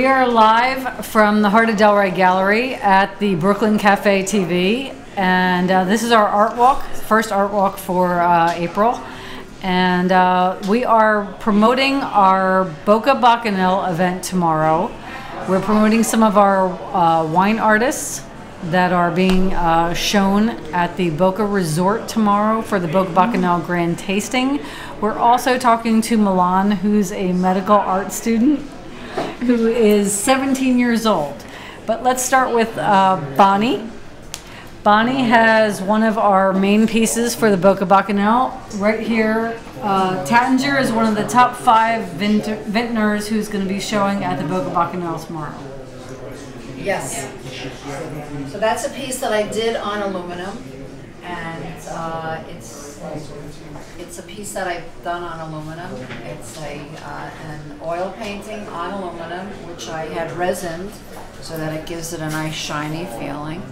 We are live from the Heart of Delray Gallery at the Brooklyn Cafe TV, and this is our art walk, first art walk for April, and we are promoting our Boca Bacchanal event tomorrow. We're promoting some of our wine artists that are being shown at the Boca Resort tomorrow for the Boca Bacchanal Grand Tasting. We're also talking to Milan, who's a medical art student, who is 17 years old. But let's start with Bonnie. Bonnie has one of our main pieces for the Boca Bacchanal. Right here, Tattinger is one of the top 5 vintners who's going to be showing at the Boca Bacchanal tomorrow. Yes. So that's a piece that I did on aluminum, and it's a piece that I've done on aluminum. It's an oil painting on aluminum, which I had resined so that it gives it a nice shiny feeling.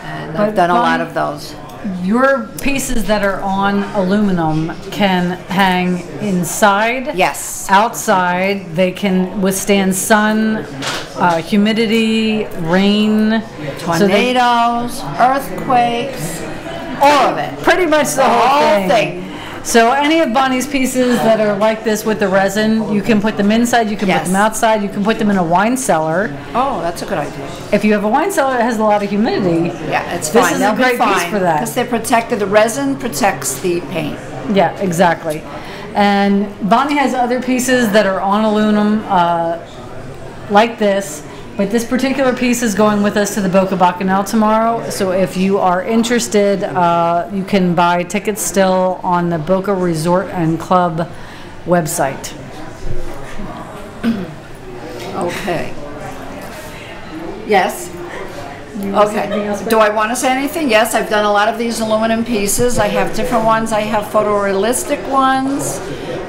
And I've done a lot of those. Your pieces that are on aluminum can hang inside, yes, outside. They can withstand sun, humidity, rain, tornadoes, earthquakes, all of it. Pretty much the whole thing. So any of Bonnie's pieces that are like this with the resin, you can put them inside, you can put them outside, you can put them in a wine cellar. Oh, that's a good idea. If you have a wine cellar that has a lot of humidity, yeah, it's fine. This is a great piece for that. Because they're protected, the resin protects the paint. Yeah, exactly. And Bonnie has other pieces that are on aluminum like this. But this particular piece is going with us to the Boca Bacchanal tomorrow. So if you are interested, you can buy tickets still on the Boca Resort and Club website. Okay. Yes. Okay. Do I want to say anything? Yes, I've done a lot of these aluminum pieces. I have different ones. I have photorealistic ones.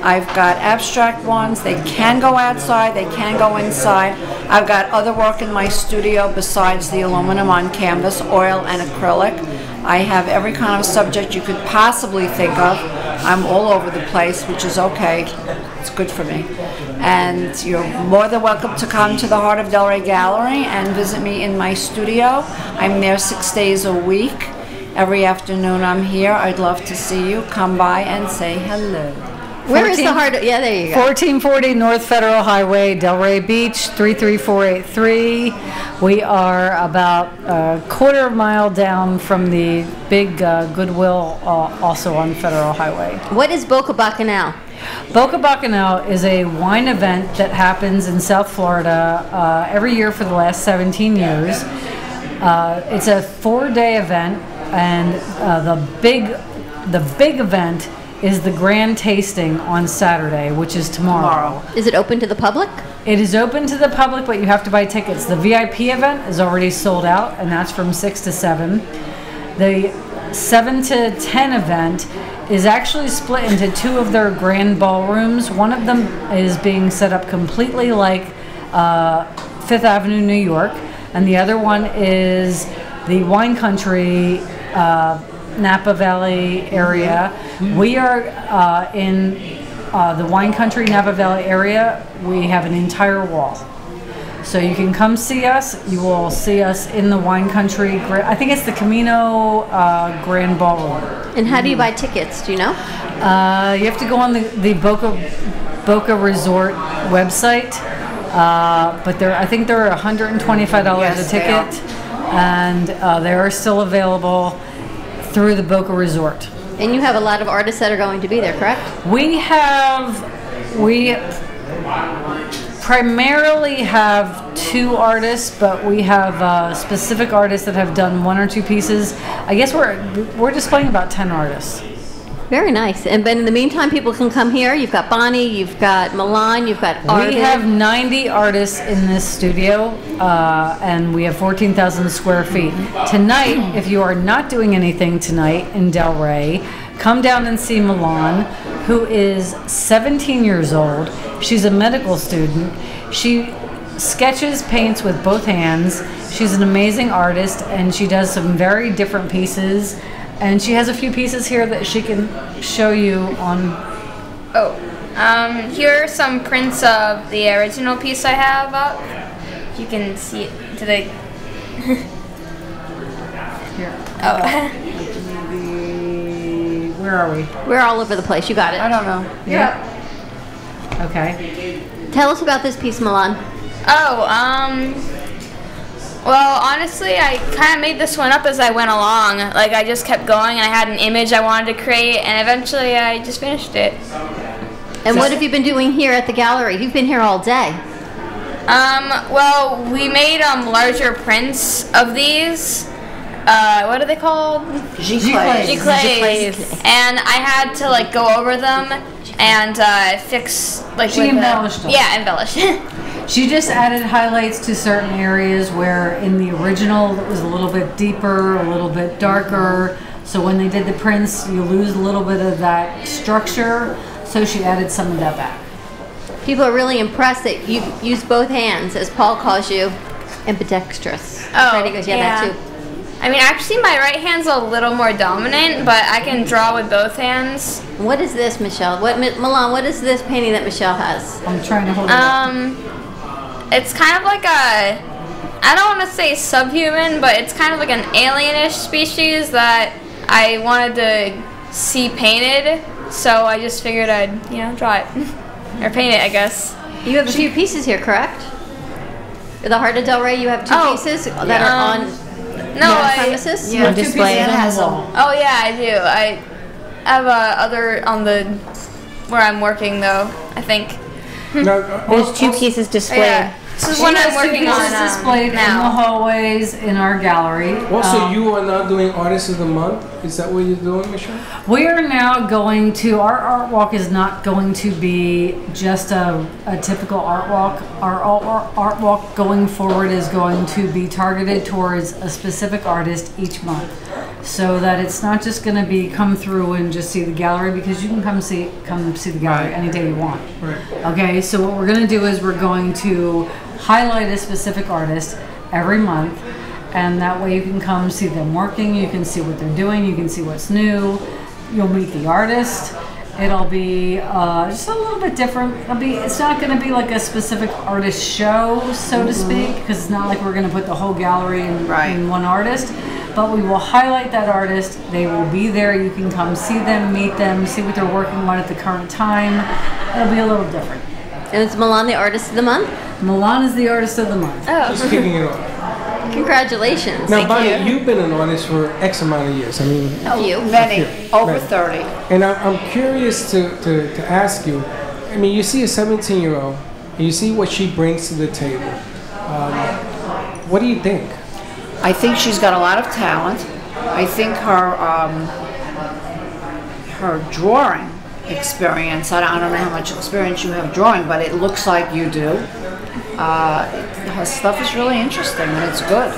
I've got abstract ones. They can go outside. They can go inside. I've got other work in my studio besides the aluminum on canvas, oil, and acrylic. I have every kind of subject you could possibly think of. I'm all over the place, which is okay. It's good for me. And you're more than welcome to come to the Heart of Delray Gallery and visit me in my studio. I'm there 6 days a week. Every afternoon I'm here. I'd love to see you. Come by and say hello. Where is the Heart? Yeah, there you go. 1440 North Federal Highway, Delray Beach, 33483. We are about a quarter mile down from the big Goodwill, also on Federal Highway. What is Boca Bacchanal? Boca Bacchanal is a wine event that happens in South Florida every year for the last 17 years. It's a 4-day event, and the big event is the grand tasting on Saturday, which is tomorrow. Is it open to the public? It is open to the public, but you have to buy tickets. The VIP event is already sold out, and that's from 6 to 7. The 7 to 10 event is actually split into 2 of their grand ballrooms. One of them is being set up completely like Fifth Avenue, New York, and the other one is the Wine Country Napa Valley area. We are in the Wine Country Napa Valley area. We have an entire wall. So you can come see us. You will see us in the Wine Country. I think it's the Camino Grand Ballroom. And how do you buy tickets? Do you know? You have to go on the Boca Resort website. But I think they're $125 a ticket. And they are still available through the Boca Resort. And you have a lot of artists that are going to be there, correct? We primarily have 2 artists, but we have specific artists that have done 1 or 2 pieces. I guess we're displaying about 10 artists. Very nice. And but in the meantime, people can come here. You've got Bonnie, you've got Milan, you've got Arvid. We have 90 artists in this studio, and we have 14,000 square feet. Tonight, if you are not doing anything tonight in Delray, come down and see Milan, who is 17 years old. She's a medical student. She sketches, paints with both hands. She's an amazing artist, and she does some very different pieces. And she has a few pieces here that she can show you on. Here are some prints of the original piece I have up. if you can see it to the. Here. Oh. Maybe, where are we? We're all over the place. You got I it. don't know. Yeah. Okay. Tell us about this piece, Milan. Well, honestly, I kind of made this one up as I went along. Like, I just kept going, and I had an image I wanted to create, and eventually I just finished it. And what have you been doing here at the gallery? You've been here all day. Well, we made larger prints of these. What are they called? Giclées. Giclées. And I had to like go over them and fix like. She embellished them. Yeah, embellished. She just added highlights to certain areas where in the original it was a little bit deeper, a little bit darker. So when they did the prints, you lose a little bit of that structure. So she added some of that back. People are really impressed that you use both hands, as Paul calls you, ambidextrous. Oh, Freddie goes, yeah, that too. I mean, actually, my right hand's a little more dominant, but I can draw with both hands. What is this, Michelle? Milan, what is this painting that Michelle has? I'm trying to hold it up. It's kind of like I don't want to say subhuman, but it's kind of like an alienish species that I wanted to see painted, so I just figured I'd, draw it. Or paint it, I guess. You have a few pieces here, correct? The Heart of Delray, you have two pieces that are on premises? Yeah, On display it on has the them. wall. Oh yeah, I do. I have other on the where I'm working though. I think. There's two pieces displayed. Yeah. This is She what has I'm working two pieces on displayed in the now. hallways in our gallery. Also, you are now doing Artist of the Month. Is that what you're doing, Michelle? We are now going to, our art walk is not going to be just a typical art walk. Our art walk going forward is going to be targeted towards a specific artist each month. So that it's not just going to be come through and just see the gallery, because you can come see the gallery any day you want. Right. Okay, so what we're going to do is we're going to highlight a specific artist every month, and that way you can come see them working, you can see what they're doing, you can see what's new, you'll meet the artist. It'll be just a little bit different. It's not going to be like a specific artist show, so to speak, because it's not like we're going to put the whole gallery in one artist. But we will highlight that artist. They will be there. You can come see them, meet them, see what they're working on at the current time. It'll be a little different. And it's Milan, the Artist of the Month? Milan is the artist of the month. Just kicking it off. Congratulations. Now, Bonnie, you've been an artist for X amount of years. I mean, A few. Many, over Many. 30. and I'm curious to ask you. I mean, you see a 17-year-old, and you see what she brings to the table. What do you think? I think she's got a lot of talent. I think her drawing experience, I don't know how much experience you have drawing, but it looks like you do. Her stuff is really interesting, and it's good.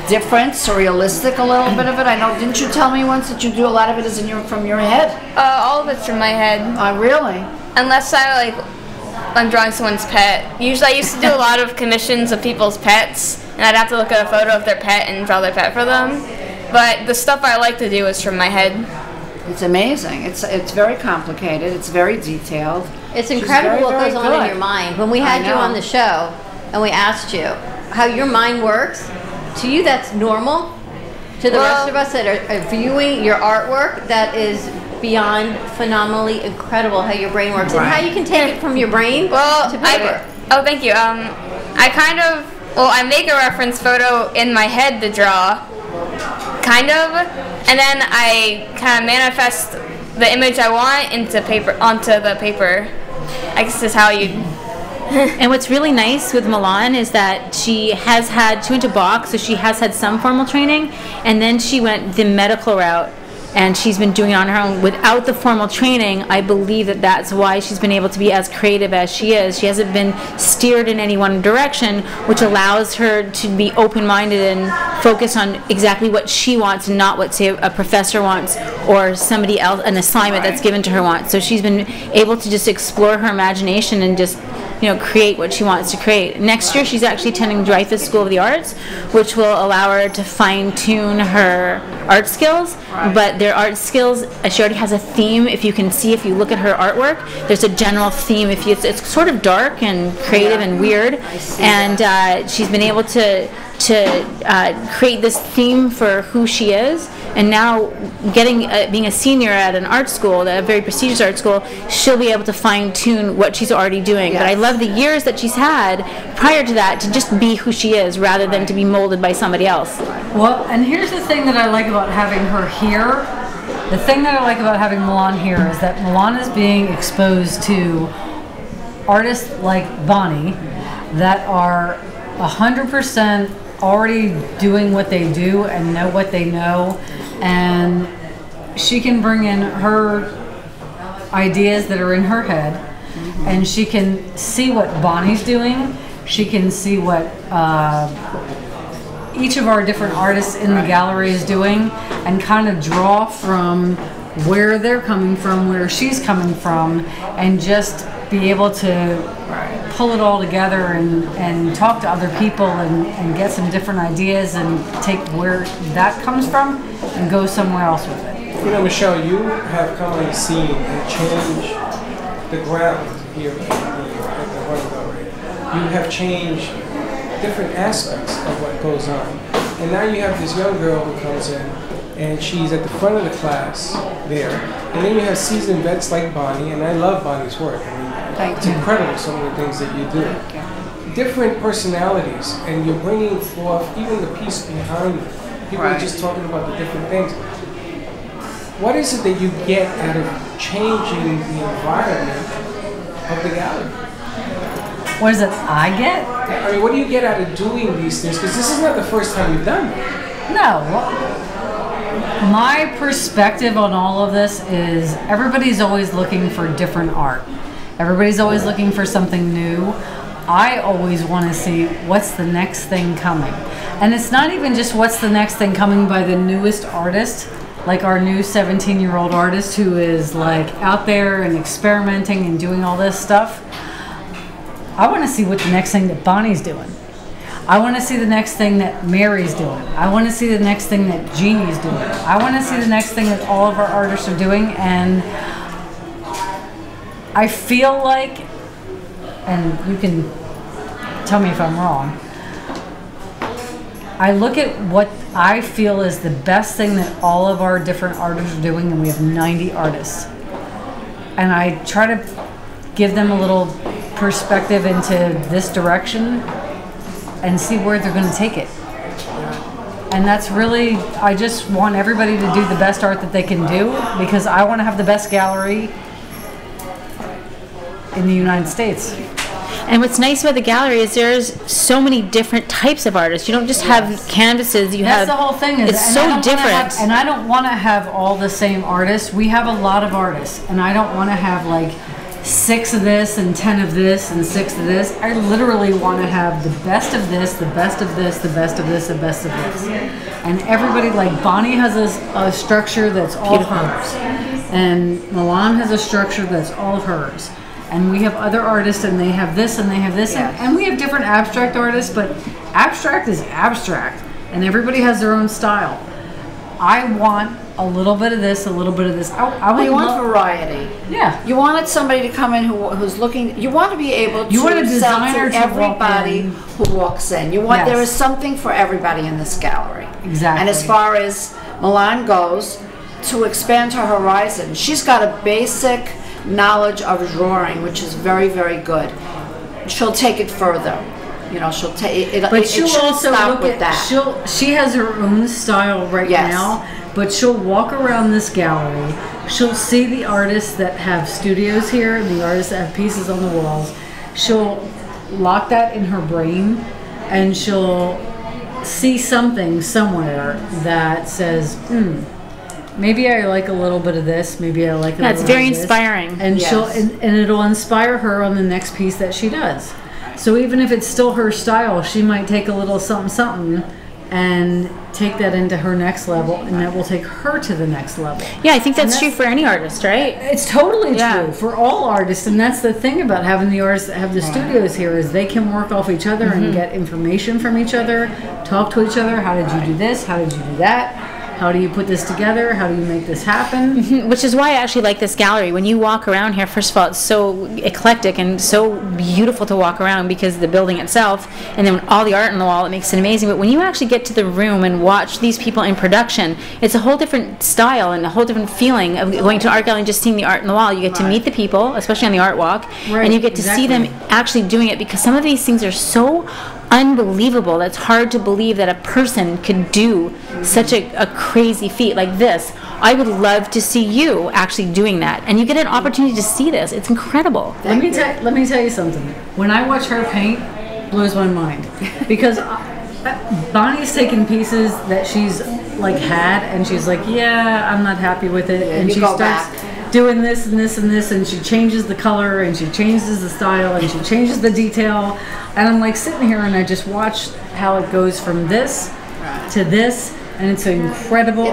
Different, surrealistic, a little bit of it. I know, didn't you tell me once that you do a lot of it is from your head? All of it's from my head, Really? unless I'm drawing someone's pet. Usually, I used to do a lot of commissions of people's pets, and I'd have to look at a photo of their pet and draw their pet for them. But the stuff I like to do is from my head. It's amazing. It's very complicated. It's very detailed. It's She's incredible very, what very goes on in good. your mind. When we had you know. on the show and we asked you how your mind works, to you that's normal. To the rest of us that are viewing your artwork, that is beyond phenomenally incredible how your brain works and how you can take it from your brain to paper. Thank you. I make a reference photo in my head to draw, kind of, and then I kind of manifest the image I want onto the paper. I guess is how you. And what's really nice with Milan is that she went to Bach, so she has had some formal training, and then she went the medical route, and she's been doing it on her own without the formal training. I believe that that's why she's been able to be as creative as she is. She hasn't been steered in any one direction, which allows her to be open-minded and focus on exactly what she wants and not what, say, a professor wants or somebody else, an assignment that's given to her wants. So she's been able to just explore her imagination and just create what she wants to create. Next year, she's actually attending Dreyfus School of the Arts, which will allow her to fine-tune her art skills. But their art skills, she already has a theme. If you look at her artwork, there's a general theme. It's sort of dark and creative and weird, and she's been able to create this theme for who she is. And now, being a senior at an art school, a very prestigious art school, she'll be able to fine-tune what she's already doing. But I love the years that she's had prior to that to just be who she is rather than to be molded by somebody else. Well, and here's the thing that I like about having her here. The thing that I like about having Milan here is that Milan is being exposed to artists like Bonnie that are 100% already doing what they do and know what they know, and she can bring in her ideas that are in her head, and she can see what Bonnie's doing. She can see what each of our different artists in the gallery is doing, and kind of draw from where they're coming from, where she's coming from, and just be able to pull it all together and talk to other people and get some different ideas and take where that comes from and go somewhere else with it. Michelle, you have come on the scene and changed the ground here at the Harder Gallery. You have changed different aspects of what goes on. And now you have this young girl who comes in, and she's at the front of the class there. And then you have seasoned vets like Bonnie, and I love Bonnie's work. I mean, it's incredible some of the things that you do. Different personalities, and you're bringing forth even the piece behind you. People are just talking about the different things. What is it that you get out of changing the environment of the gallery? What is it I get? I mean, what do you get out of doing these things? Because this is not the first time you've done it. No. My perspective on all of this is everybody's always looking for different art. Everybody's always looking for something new. I always want to see what's the next thing coming. And it's not even just what's the next thing coming by the newest artist, like our new 17-year-old artist who is like out there and experimenting and doing all this stuff. I want to see what the next thing that Bonnie's doing. I want to see the next thing that Mary's doing. I want to see the next thing that Jeannie's doing. I want to see the next thing that all of our artists are doing, and I feel like, and you can tell me if I'm wrong, I look at what I feel is the best thing that all of our different artists are doing, and we have 90 artists. And I try to give them a little perspective into this direction and see where they're going to take it. And that's really, I just want everybody to do the best art that they can do, because I want to have the best gallery in the United States. And what's nice about the gallery is there's so many different types of artists. You don't just have canvases. That's the whole thing. It's so different. And I don't want to have all the same artists. We have a lot of artists, and I don't want to have like 6 of this and 10 of this and 6 of this. I literally want to have the best of this, the best of this, the best of this, the best of this. And everybody, like Bonnie has a structure that's all of hers. And Milan has a structure that's all of hers. And we have other artists, and they have this and they have this. And we have different abstract artists, but abstract is abstract. And everybody has their own style. I want a little bit of this, a little bit of this. You want variety. Yeah. You wanted somebody to come in who's looking. You want to be able to want a sell designer to everybody who walks in. You want there is something for everybody in this gallery. Exactly. And as far as Milan goes, to expand her horizon, she's got a basic knowledge of drawing, which is very, very good. She'll take it further. You know, she'll take it. But she'll also stop look with at that. She has her own style right now. But she'll walk around this gallery. She'll see the artists that have studios here and the artists that have pieces on the walls. She'll lock that in her brain, and she'll see something somewhere that says, maybe I like a little bit of this, maybe I like a little bit of this. That's very inspiring. And she'll and it'll inspire her on the next piece that she does. So even if it's still her style, she might take a little something and take that into her next level, and that will take her to the next level. Yeah, I think that's true for any artist, right? It's totally Yeah. true for all artists, and that's the thing about having the artists that have the studios here is they can work off each other and get information from each other, talk to each other. How did you do this? How did you do that? How do you put this together? How do you make this happen? Which is why I actually like this gallery. When you walk around here, first of all, it's so eclectic and so beautiful to walk around because of the building itself, and then all the art on the wall, it makes it amazing. But when you actually get to the room and watch these people in production, it's a whole different style and a whole different feeling of going to an art gallery and just seeing the art on the wall. You get to meet the people, especially on the art walk, Right, and you get to see them actually doing it, because some of these things are so unbelievable. That's hard to believe that a person could do such a crazy feat like this. I would love to see you actually doing that, and you get an opportunity to see this. It's incredible. Let me tell you something. When I watch her paint, it blows my mind because Bonnie's taken pieces that she's like had, and she's like, yeah, I'm not happy with it, and she starts doing this and this and this, and she changes the color and she changes the style and she changes the detail, and I'm like sitting here and I just watch how it goes from this to this, and it's an incredible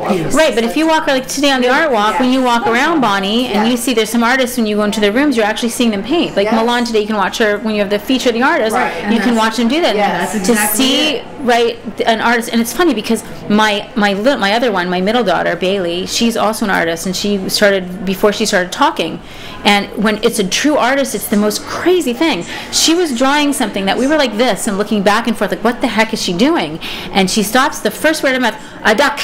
piece. Right, but if you walk like today on the art walk, when you walk around Bonnie and you see there's some artists, when you go into their rooms, you're actually seeing them paint. Like Milan today, you can watch her when you have the feature of the artist. You can watch them do that. Yes, that's to exactly see an artist, and it's funny because my other one, my middle daughter Bailey, she's also an artist, and she started before she started talking. And when it's a true artist, it's the most crazy thing. She was drawing something that we were like this and looking back and forth, like, what the heck is she doing? And she stops, the first word of mouth, a duck.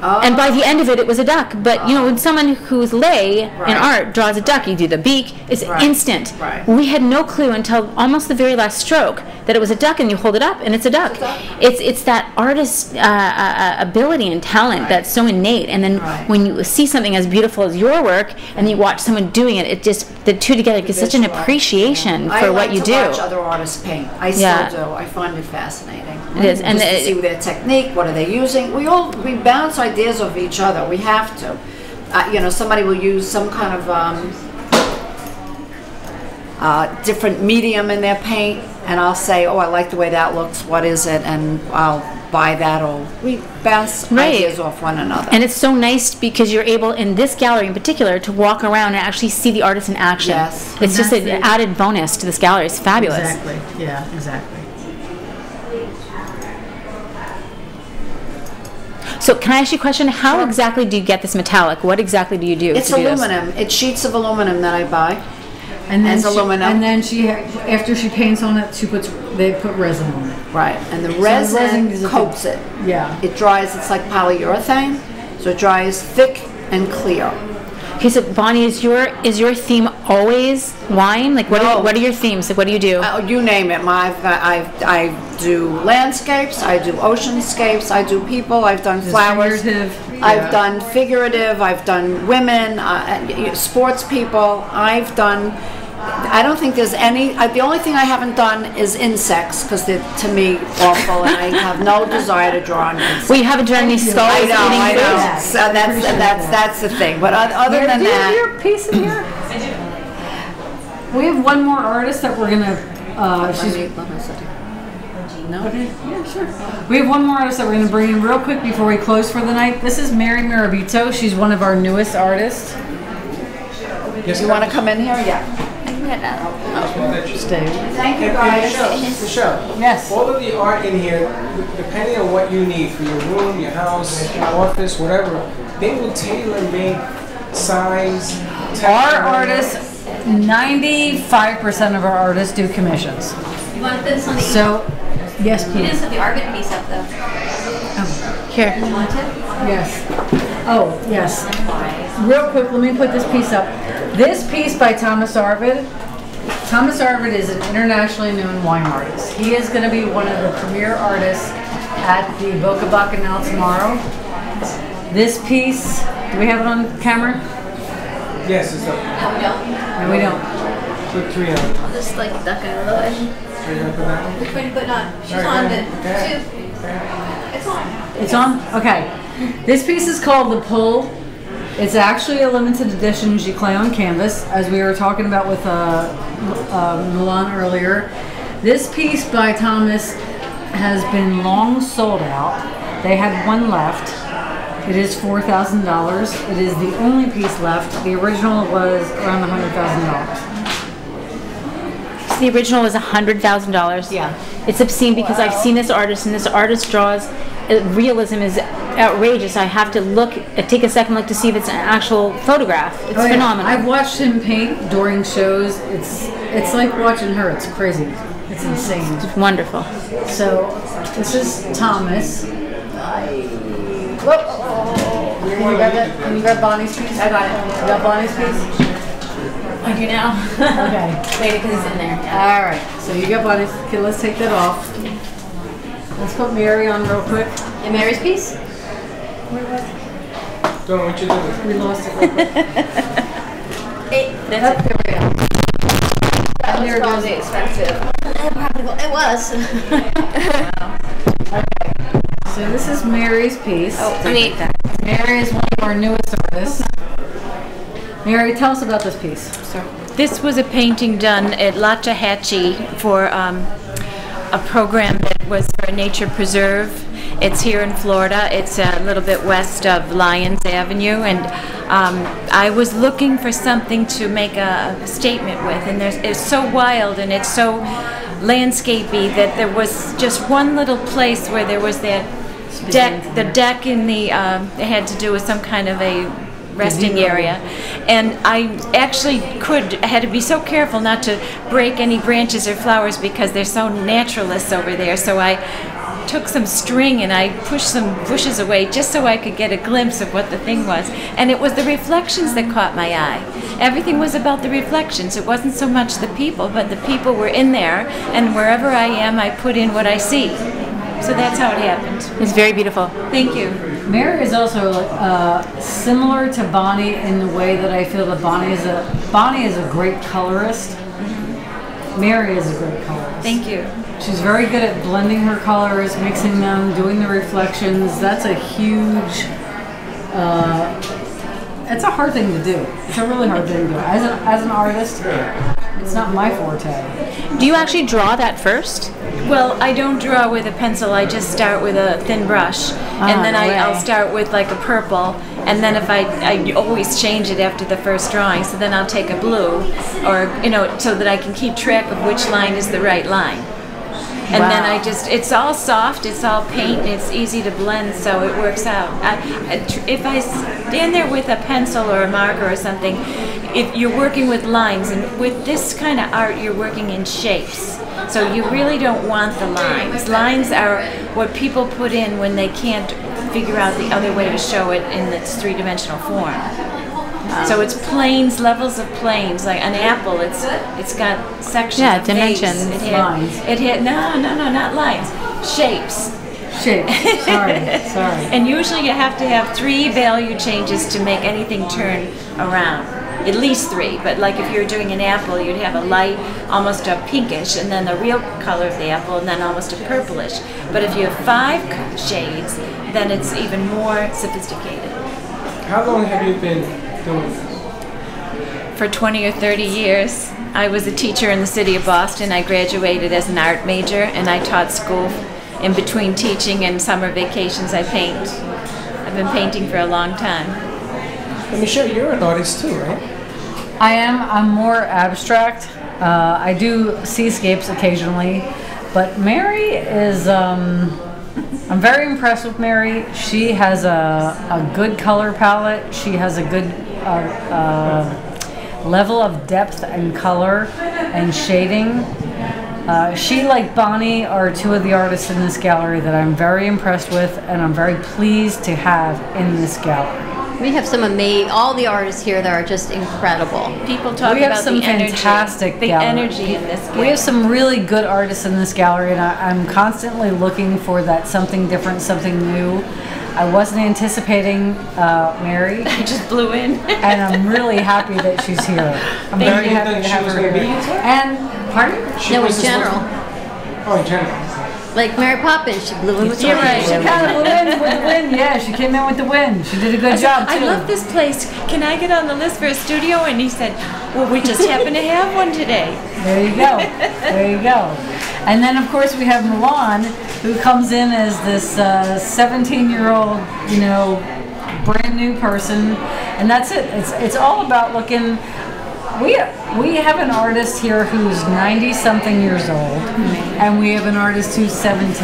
And by the end of it, it was a duck. But, you know, when someone who's lay in art draws a duck, you do the beak, it's instant. We had no clue until almost the very last stroke that it was a duck, and you hold it up, and it's a duck. It's that artist's ability and talent that's so innate. And then when you see something as beautiful as your work, and you watch someone doing it, it just, the two together gives such an appreciation for what you do. I like to watch other artists paint. I still do. I find it fascinating. It is, and just to see their technique, what are they using. We bounce ideas off each other. We have to. You know, somebody will use some kind of different medium in their paint, and I'll say, oh, I like the way that looks. What is it? And I'll buy that, or we bounce ideas off one another. And it's so nice because you're able, in this gallery in particular, to walk around and actually see the artist in action. Yes. It's just an added bonus to this gallery. It's fabulous. Exactly. Yeah, exactly. So can I ask you a question? How exactly do you get this metallic? What exactly do you do? It's aluminum. It's sheets of aluminum that I buy. And then aluminum. And then after she paints on it, they put resin on it. Right, and the resin coats it. Yeah. It dries. It's like polyurethane, so it dries thick and clear. Okay, so Bonnie, is your theme always wine? Like, what are your themes? Like, what do you do? You name it. I do landscapes. I do oceanscapes. I do people. I've done flowers. I've done figurative. I've done women, sports people. I've done. I don't think there's any. The only thing I haven't done is insects, because they're, to me, awful, and I have no desire to draw on insects. Well, you haven't drawn any skulls. I know. So that's the thing. But other than that, do you have your piece in here? We have one more artist that we're gonna. No. Okay. Yeah, sure. We have one more artist that we're going to bring in real quick before we close for the night. This is Mary Mirabito. She's one of our newest artists. Yes, you want to come in here? Yeah. Stay. Thank you, guys. For sure. Yes. All of the art in here, depending on what you need for your room, your house, your office, whatever, they will tailor-make size. Our artists, 95% of our artists do commissions. You want to put this on the Yes, please. You didn't put the Arvid piece up, though. Here. You want to? Yes. Oh, yes. Real quick, let me put this piece up. This piece by Thomas Arvid. Thomas Arvid is an internationally known wine artist. He is going to be one of the premier artists at the Boca Bacchanal tomorrow. This piece, do we have it on camera? Yes, it's up. No, we don't. No, we don't. Put 3 on. I'll just like duck it a little bit. Are you gonna put that on? Which one you put on? She's Right, on right. it. It's on. It's on? Okay. This piece is called The Pull. It's actually a limited edition giclée on canvas, as we were talking about with Milan earlier. This piece by Thomas has been long sold out. They had one left. It is $4,000. It is the only piece left. The original was around $100,000. The original was $100,000. Yeah. It's obscene because I've seen this artist, and this artist draws. Realism is outrageous. I have to take a second look to see if it's an actual photograph. It's phenomenal. I've watched him paint during shows. It's like watching her. It's crazy. It's insane. It's wonderful. So this is Thomas. Can you grab Bonnie's piece? I got it. You got Bonnie's piece? I do now. Okay. Wait, because it's in there. All right. So you got Bonnie's. Okay, let's take that off. Let's put Mary on real quick. And Mary's piece? Don't know what you're doing. We lost it real quick. That's it. There we go. That There it was goes. probably expensive. It was. So this is Mary's piece. Oh, neat. Mary is one of our newest artists. Mary, tell us about this piece. This was a painting done at Lochahatchee for a program that was for a nature preserve. It's here in Florida. It's a little bit west of Lyons Avenue, and I was looking for something to make a statement with, and it's so wild and it's so landscapey that there was just one little place where there was that deck, the deck in the, it had to do with some kind of a resting area, and I actually had to be so careful not to break any branches or flowers because they're so naturalists over there. So I took some string and I pushed some bushes away just so I could get a glimpse of what the thing was, and it was the reflections that caught my eye. Everything was about the reflections. It wasn't so much the people, but the people were in there, and wherever I am I put in what I see. So that's how it happened. It's very beautiful. Thank you. Mary is also similar to Bonnie in the way that I feel that Bonnie is a great colorist. Mary is a great colorist. Thank you. She's very good at blending her colors, mixing them, doing the reflections. That's a huge. It's a hard thing to do. It's a really hard thing to do. As an artist, it's not my forte. Do you actually draw that first? Well, I don't draw with a pencil. I just start with a thin brush, and then I'll start with like a purple, and then if I always change it after the first drawing, so then I'll take a blue, or so that I can keep track of which line is the right line. And then it's all soft, it's all paint, and it's easy to blend, so it works out. If I stand there with a pencil or a marker or something, if you're working with lines, and with this kind of art, you're working in shapes. So you really don't want the lines. Lines are what people put in when they can't figure out the other way to show it in its three-dimensional form. So it's planes, levels of planes. Like an apple, it's got sections. Yeah, of dimensions. Lines. It had no, not lines. Shapes. Shapes. Sorry. And usually you have to have 3 value changes to make anything turn around. At least 3, but like if you're doing an apple, you'd have a light, almost a pinkish, and then the real color of the apple, and then almost a purplish. But if you have 5 shades, then it's even more sophisticated. How long have you been doing this? For 20 or 30 years. I was a teacher in the city of Boston. I graduated as an art major, and I taught school. In between teaching and summer vacations, I paint. I've been painting for a long time. And Michelle, you're an artist too, right? I am. I'm more abstract. I do seascapes occasionally, but Mary is. I'm very impressed with Mary. She has a good color palette. She has a good level of depth and color and shading. She, like Bonnie, are 2 of the artists in this gallery that I'm very impressed with, and I'm very pleased to have in this gallery. We have all the artists here that are just incredible. People talk We have about some the energy, fantastic the gallery. energy in this gallery. We have some really good artists in this gallery, and I'm constantly looking for that something different, something new. I wasn't anticipating Mary, You just blew in. and I'm really happy that she's here. I'm very happy to have her here. And, pardon? No, in general. Oh, in general. Like Mary Poppins, she blew in with You're right. She kind of blew in with the wind. Yeah, she came in with the wind. She did a good job, too. I love this place. Can I get on the list for a studio? And he said, well, we just happen to have one today. There you go. There you go. And then, of course, we have Milan. who comes in as this 17-year-old, you know, brand new person, and that's it. It's all about looking. We have an artist here who's 90-something years old, and we have an artist who's 17.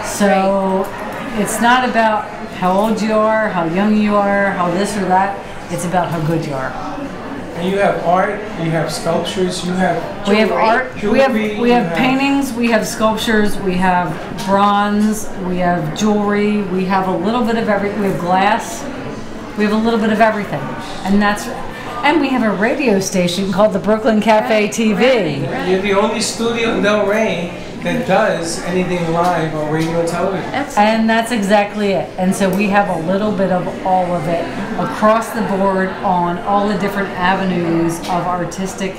So it's not about how old you are, how young you are, how this or that. It's about how good you are. And you have art, you have sculptures, you have We have art, jewelry, we have paintings, we have sculptures, we have bronze, we have jewelry, we have a little bit of we have glass, we have a little bit of everything. And we have a radio station called the Brooklyn Cafe TV. You're the only studio in Del Rey that does anything live on radio and television. And that's exactly it. And so we have a little bit of all of it across the board on all the different avenues of artistic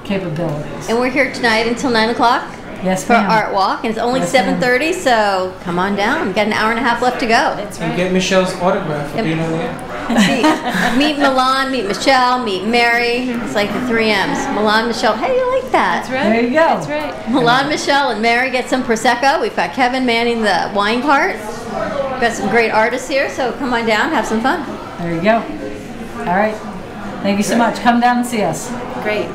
capabilities. And we're here tonight until 9 o'clock Yes, for ma'am. Art Walk, and it's only Yes, ma'am. 7:30, so come on down. We've got an hour and a half left to go. And get Michelle's autograph for being on the air. Meet Milan, meet Michelle, meet Mary. It's like the 3 M's. Milan, Michelle. Hey, you like that? That's right. There you go. That's right. Milan, Michelle, and Mary get some Prosecco. We've got Kevin manning the wine part. We've got some great artists here, so come on down, have some fun. There you go. All right. Thank you so much. Come down and see us. Great.